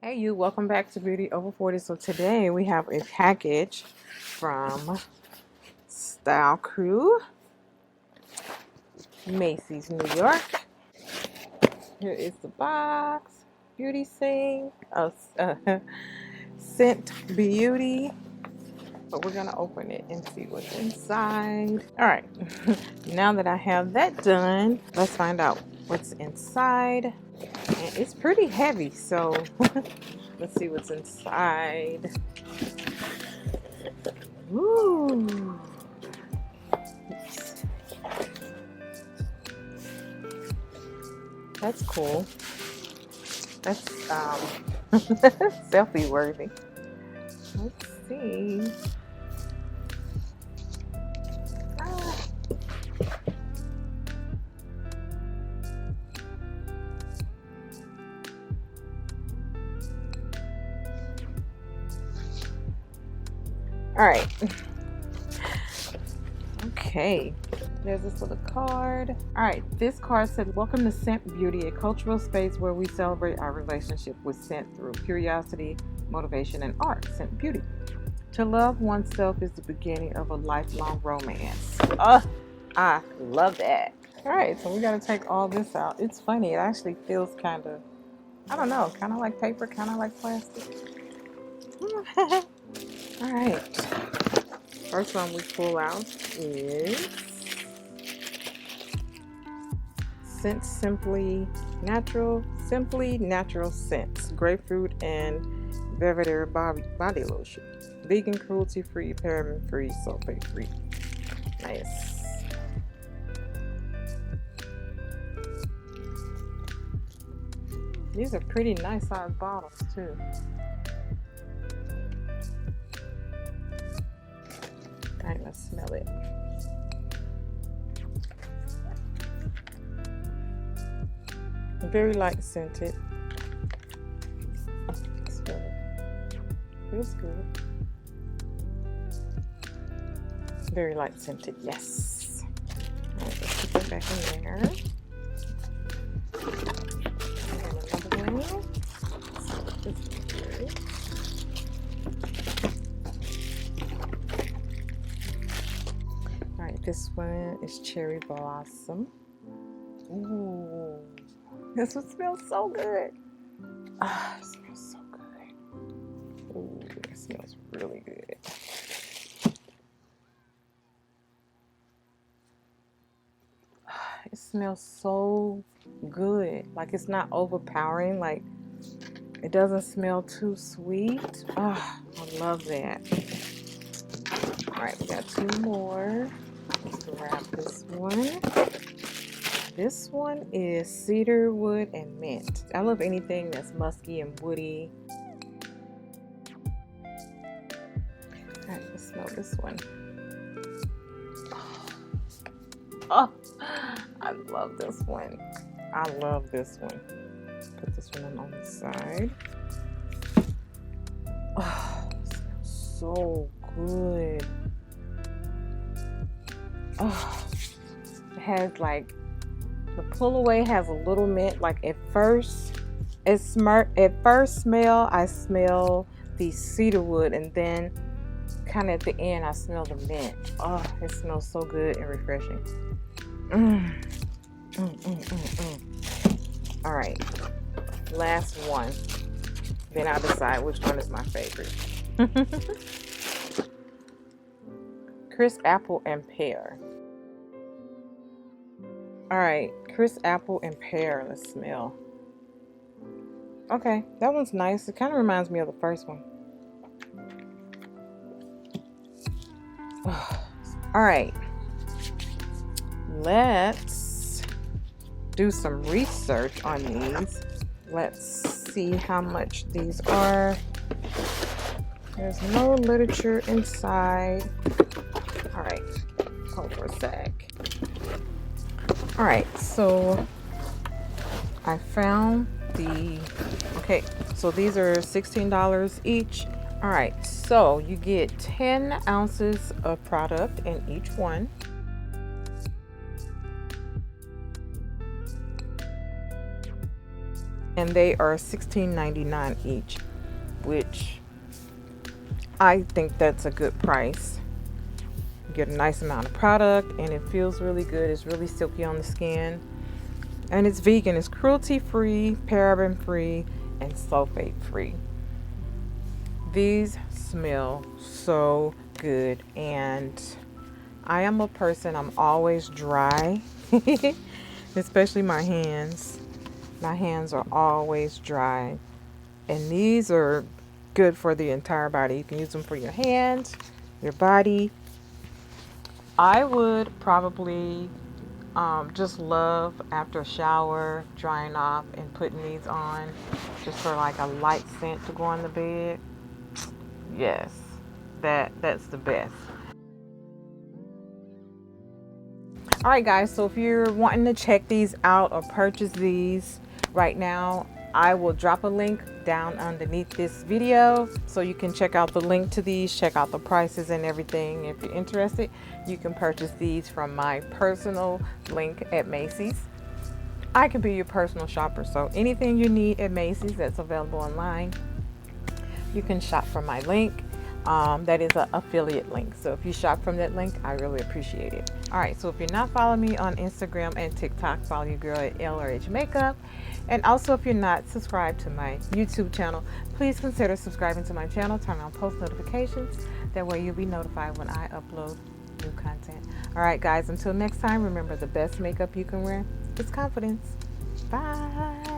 Hey you, welcome back to Beauty Over 40. So today we have a package from Style Crew, Macys, New York. Here is the box. Beauty Sing, Scent Beauty. But we're gonna open it and see what's inside. All right, now that I have that done, let's find out what's inside. And it's pretty heavy, so let's see what's inside. Ooh. That's cool. That's selfie worthy. Let's see. All right. Okay. There's this little card. All right. This card said, "Welcome to Scent Beauty, a cultural space where we celebrate our relationship with scent through curiosity, motivation, and art. Scent Beauty. To love oneself is the beginning of a lifelong romance." Oh, I love that. All right. So we got to take all this out. It's funny. It actually feels kind of, I don't know, kind of like paper, kind of like plastic. All right. First one we pull out is Scent Simply Natural Scents, grapefruit and Blvd body lotion, vegan, cruelty-free, paraben-free, sulfate-free. Nice. These are pretty nice size bottles too. All right, let's smell it. Very light scented. Smell it. Feels good. Very light scented, yes. All right, let's put that back in there. And another one. This one here. This one is Cherry Blossom. Ooh, this one smells so good. Ah, it smells so good. Ooh, it smells really good. It smells so good. Like, it's not overpowering. Like, it doesn't smell too sweet. Ah, I love that. All right, we got two more. Let's grab this one. This one is cedar wood and mint. I love anything that's musky and woody. All right, let's smell this one. Oh, I love this one. I love this one. Put this one on the side. Oh, it smells so good. Oh, it has like, the pull away has a little mint. Like at first smell, I smell the cedar wood, and then kind of at the end I smell the mint. Oh, it smells so good and refreshing. All right, last one, then I'll decide which one is my favorite. Crisp apple and pear. All right, crisp apple and pear. Let's smell. Okay, that one's nice. It kind of reminds me of the first one. All right, let's do some research on these. Let's see how much these are. There's no literature inside. All right, hold for a sec. All right, so I found okay, so these are $16 each. All right, so you get 10 ounces of product in each one. and they are $16.99 each, which I think that's a good price. You get a nice amount of product, and it feels really good. It's really silky on the skin, and it's vegan. It's cruelty free, paraben free, and sulfate free. These smell so good, and I am a person, I'm always dry, especially my hands. My hands are always dry, and these are good for the entire body. You can use them for your hands, your body. I would probably just love after a shower, drying off and putting these on just for like a light scent to go on the bed. Yes, that's the best. All right, guys, so if you're wanting to check these out or purchase these right now, I will drop a link down underneath this video so you can check out the link to these, check out the prices and everything. If you're interested, you can purchase these from my personal link at Macys. I can be your personal shopper, so anything you need at Macys that's available online, you can shop from my link. That is an affiliate link, so if you shop from that link, I really appreciate it. All right, so if you're not following me on Instagram and TikTok, follow your girl at LRH Makeup. And also, if you're not subscribed to my YouTube channel, please consider subscribing to my channel. Turn on post notifications. That way you'll be notified when I upload new content. All right, guys, until next time, remember the best makeup you can wear is confidence. Bye.